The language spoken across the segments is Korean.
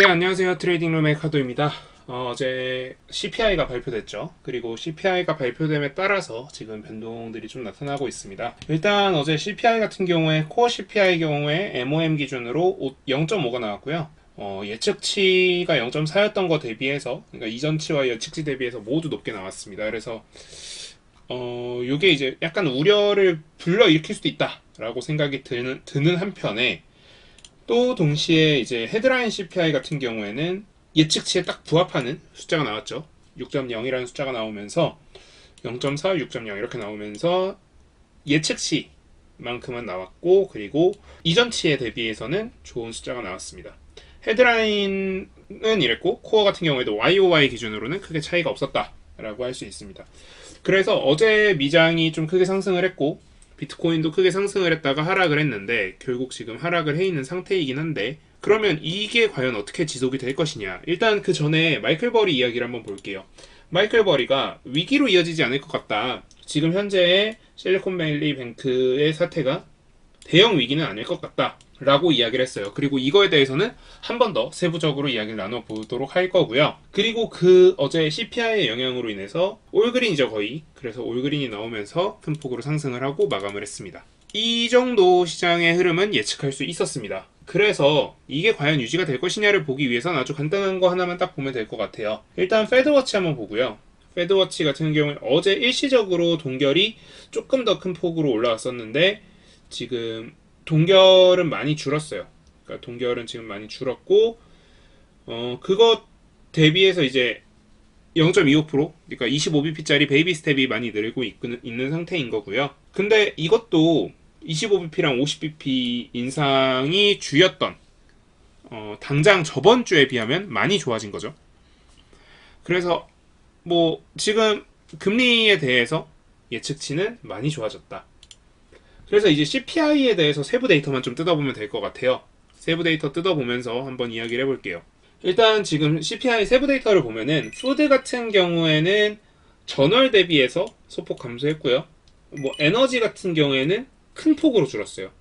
네, 안녕하세요. 트레이딩룸의 카도입니다. 어제 CPI가 발표됐죠. 그리고 CPI가 발표됨에 따라서 지금 변동들이 좀 나타나고 있습니다. 일단 어제 CPI 같은 경우에 코어 CPI 경우에 MOM 기준으로 0.5가 나왔고요. 예측치가 0.4였던 거 대비해서, 그러니까 이전치와 예측치 대비해서 모두 높게 나왔습니다. 그래서 요게 이제 약간 우려를 불러일으킬 수도 있다라고 생각이 드는 한편에, 또 동시에 이제 헤드라인 CPI 같은 경우에는 예측치에 딱 부합하는 숫자가 나왔죠. 6.0이라는 숫자가 나오면서 0.4, 6.0 이렇게 나오면서 예측치만큼은 나왔고, 그리고 이전치에 대비해서는 좋은 숫자가 나왔습니다. 헤드라인은 이랬고, 코어 같은 경우에도 YOY 기준으로는 크게 차이가 없었다라고 할 수 있습니다. 그래서 어제 미장이 좀 크게 상승을 했고, 비트코인도 크게 상승을 했다가 하락을 했는데 결국 지금 하락을 해 있는 상태이긴 한데, 그러면 이게 과연 어떻게 지속이 될 것이냐. 일단 그 전에 마이클 버리 이야기를 한번 볼게요. 마이클 버리가 위기로 이어지지 않을 것 같다. 지금 현재의 실리콘밸리 뱅크의 사태가 대형 위기는 아닐 것 같다 라고 이야기를 했어요. 그리고 이거에 대해서는 한 번 더 세부적으로 이야기를 나눠보도록 할 거고요. 그리고 그 어제 CPI의 영향으로 인해서 올그린이죠, 거의. 그래서 올그린이 나오면서 큰 폭으로 상승을 하고 마감을 했습니다. 이 정도 시장의 흐름은 예측할 수 있었습니다. 그래서 이게 과연 유지가 될 것이냐를 보기 위해서는 아주 간단한 거 하나만 딱 보면 될 것 같아요. 일단 페드워치 한번 보고요. 페드워치 같은 경우는 어제 일시적으로 동결이 조금 더 큰 폭으로 올라왔었는데 지금 동결은 많이 줄었어요. 그러니까 동결은 지금 많이 줄었고, 그것 대비해서 이제 0.25%, 그러니까 25bp짜리 베이비 스텝이 많이 늘고 있는 상태인 거고요. 근데 이것도 25bp랑 50bp 인상이 주였던, 당장 저번 주에 비하면 많이 좋아진 거죠. 그래서 뭐 지금 금리에 대해서 예측치는 많이 좋아졌다. 그래서 이제 CPI에 대해서 세부 데이터만 좀 뜯어보면 될 것 같아요. 세부 데이터 뜯어보면서 한번 이야기를 해볼게요. 일단 지금 CPI 세부 데이터를 보면은 푸드 같은 경우에는 전월 대비해서 소폭 감소했고요. 뭐 에너지 같은 경우에는 큰 폭으로 줄었어요.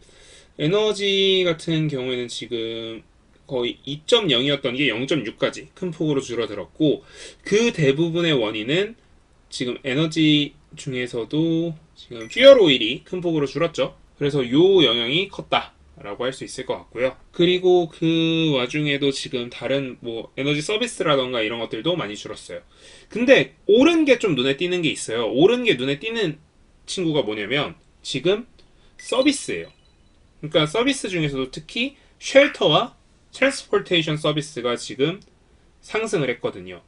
에너지 같은 경우에는 지금 거의 2.0이었던 게 0.6까지 큰 폭으로 줄어들었고, 그 대부분의 원인은 지금 에너지 중에서도 지금 퓨얼 오일이 큰 폭으로 줄었죠. 그래서 요 영향이 컸다라고 할 수 있을 것 같고요. 그리고 그 와중에도 지금 다른 뭐 에너지 서비스라던가 이런 것들도 많이 줄었어요. 근데 오른 게 좀 눈에 띄는 게 있어요. 오른 게 눈에 띄는 친구가 뭐냐면 지금 서비스예요. 그러니까 서비스 중에서도 특히 쉘터와 트랜스포테이션 서비스가 지금 상승을 했거든요.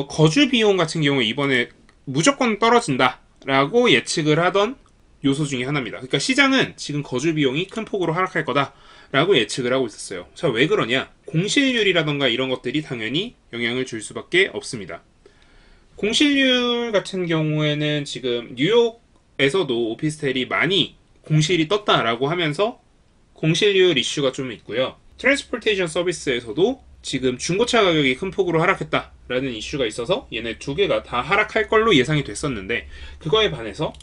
거주 비용 같은 경우에 이번에 무조건 떨어진다라고 예측을 하던 요소 중에 하나입니다. 그러니까 시장은 지금 거주 비용이 큰 폭으로 하락할 거다라고 예측을 하고 있었어요. 자, 왜 그러냐? 공실률이라던가 이런 것들이 당연히 영향을 줄 수밖에 없습니다. 공실률 같은 경우에는 지금 뉴욕에서도 오피스텔이 많이 공실이 떴다라고 하면서 공실률 이슈가 좀 있고요. 트랜스포테이션 서비스에서도 지금 중고차 가격이 큰 폭으로 하락했다라는 이슈가 있어서 얘네 두 개가 다 하락할 걸로 예상이 됐었는데, 그거에 반해서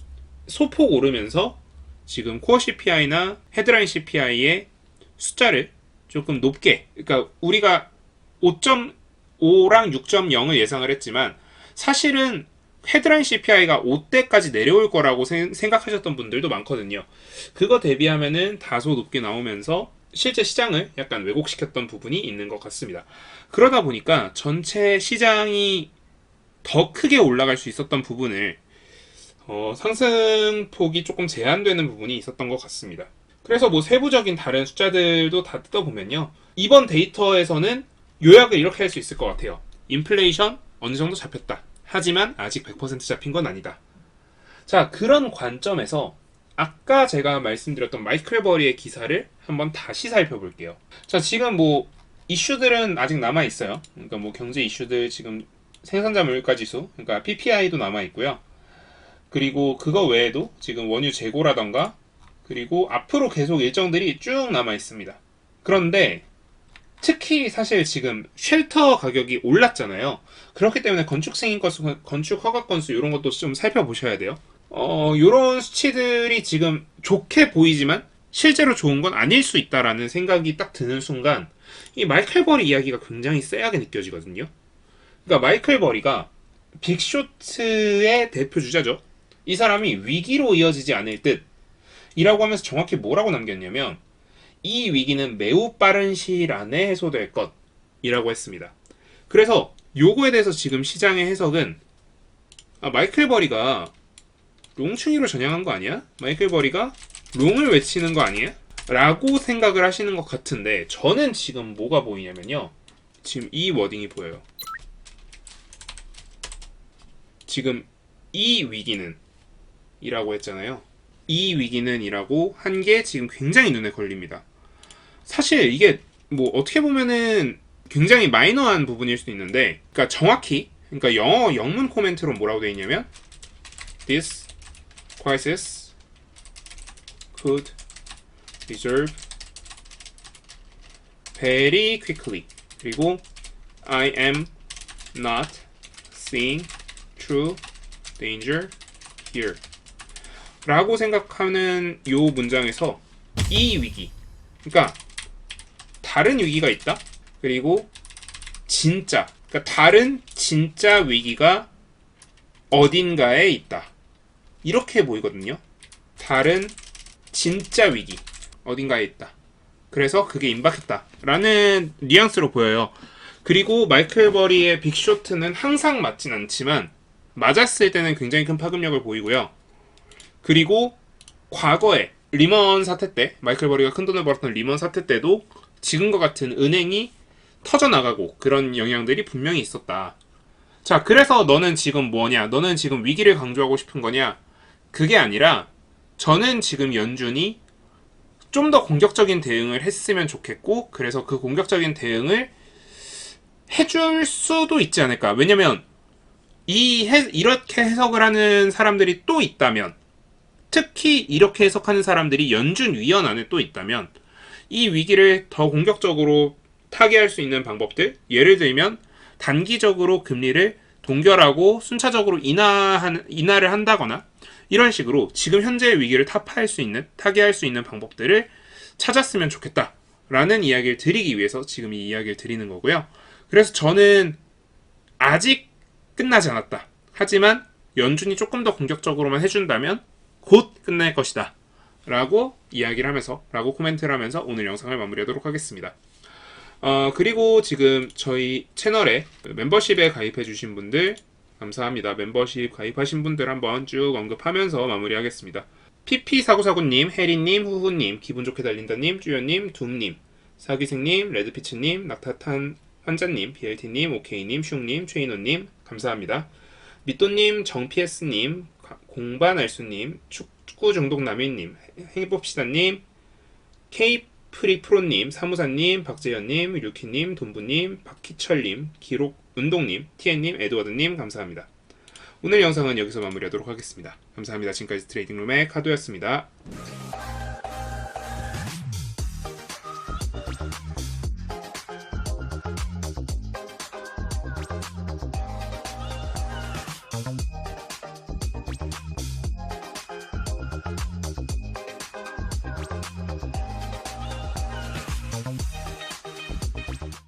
소폭 오르면서 지금 코어 CPI나 헤드라인 CPI의 숫자를 조금 높게, 그러니까 우리가 5.5랑 6.0을 예상을 했지만 사실은 헤드라인 CPI가 5대까지 내려올 거라고 생각하셨던 분들도 많거든요. 그거 대비하면은 다소 높게 나오면서 실제 시장을 약간 왜곡시켰던 부분이 있는 것 같습니다. 그러다 보니까 전체 시장이 더 크게 올라갈 수 있었던 부분을 상승폭이 조금 제한되는 부분이 있었던 것 같습니다. 그래서 뭐 세부적인 다른 숫자들도 다 뜯어보면요, 이번 데이터에서는 요약을 이렇게 할 수 있을 것 같아요. 인플레이션 어느 정도 잡혔다. 하지만 아직 100% 잡힌 건 아니다. 자, 그런 관점에서 아까 제가 말씀드렸던 마이클 버리의 기사를 한번 다시 살펴볼게요. 자, 지금 뭐 이슈들은 아직 남아있어요. 그러니까 뭐 경제 이슈들, 지금 생산자 물가 지수, 그러니까 PPI도 남아있고요. 그리고 그거 외에도 지금 원유 재고라던가, 그리고 앞으로 계속 일정들이 쭉 남아있습니다. 그런데 특히 사실 지금 쉘터 가격이 올랐잖아요. 그렇기 때문에 건축 승인 건수, 건축 허가 건수 이런 것도 좀 살펴보셔야 돼요. 이런 수치들이 지금 좋게 보이지만 실제로 좋은 건 아닐 수 있다라는 생각이 딱 드는 순간, 이 마이클 버리 이야기가 굉장히 쎄하게 느껴지거든요. 그러니까 마이클 버리가 빅쇼트의 대표 주자죠. 이 사람이 위기로 이어지지 않을 듯 이라고 하면서 정확히 뭐라고 남겼냐면 이 위기는 매우 빠른 시일 안에 해소될 것이라고 했습니다. 그래서 요거에 대해서 지금 시장의 해석은 마이클 버리가 롱충이로 전향한 거 아니야? 마이클 버리가 롱을 외치는 거 아니야? 라고 생각을 하시는 것 같은데 저는 지금 뭐가 보이냐면요. 지금 이 워딩이 보여요. 지금 이 위기는 이라고 했잖아요. 이 위기는 이라고 한 게 지금 굉장히 눈에 걸립니다. 사실 이게 뭐 어떻게 보면은 굉장히 마이너한 부분일 수도 있는데 그러니까 정확히 그러니까 영어 영문 코멘트로 뭐라고 되어 있냐면 This crisis could resolve very quickly 그리고 I am not seeing true danger here 라고 생각하는 요 문장에서 이 위기 그러니까 다른 위기가 있다 그리고 진짜 그러니까 다른 진짜 위기가 어딘가에 있다 이렇게 보이거든요. 다른 진짜 위기 어딘가에 있다. 그래서 그게 임박했다 라는 뉘앙스로 보여요. 그리고 마이클 버리의 빅쇼트는 항상 맞진 않지만 맞았을 때는 굉장히 큰 파급력을 보이고요. 그리고 과거에 리먼 사태 때 마이클 버리가 큰돈을 벌었던 리먼 사태 때도 지금과 같은 은행이 터져나가고 그런 영향들이 분명히 있었다. 자, 그래서 너는 지금 뭐냐? 너는 지금 위기를 강조하고 싶은 거냐? 그게 아니라 저는 지금 연준이 좀 더 공격적인 대응을 했으면 좋겠고 그래서 그 공격적인 대응을 해줄 수도 있지 않을까. 왜냐면 이렇게 해석을 하는 사람들이 또 있다면 특히 이렇게 해석하는 사람들이 연준 위원 안에 또 있다면 이 위기를 더 공격적으로 타개할 수 있는 방법들 예를 들면 단기적으로 금리를 동결하고 순차적으로 인하를 한다거나 이런 식으로 지금 현재의 위기를 타파할 수 있는 타개할 수 있는 방법들을 찾았으면 좋겠다라는 이야기를 드리기 위해서 지금 이 이야기를 드리는 거고요. 그래서 저는 아직 끝나지 않았다. 하지만 연준이 조금 더 공격적으로만 해준다면 곧 끝날 것이다. 라고 이야기를 하면서 라고 코멘트를 하면서 오늘 영상을 마무리하도록 하겠습니다. 그리고 지금 저희 채널에 멤버십에 가입해 주신 분들 감사합니다. 멤버십 가입하신 분들 한번 쭉 언급하면서 마무리하겠습니다. PP4949님, 혜리님, 후후님, 기분좋게 달린다님, 쭈연님, 둠님, 사기생님, 레드피츠님, 낙타탄 환자님, BLT님, 오케이님, 슝님, 최인호님 감사합니다. 미또님, 정PS님, 공반알수님, 축구중독남인님, 행복시다님, K프리프로님, 사무사님, 박재현님, 류키님, 돈부님, 박희철님, 기록운동님, TN님, 에드워드님 감사합니다. 오늘 영상은 여기서 마무리하도록 하겠습니다. 감사합니다. 지금까지 트레이딩룸의 카도였습니다.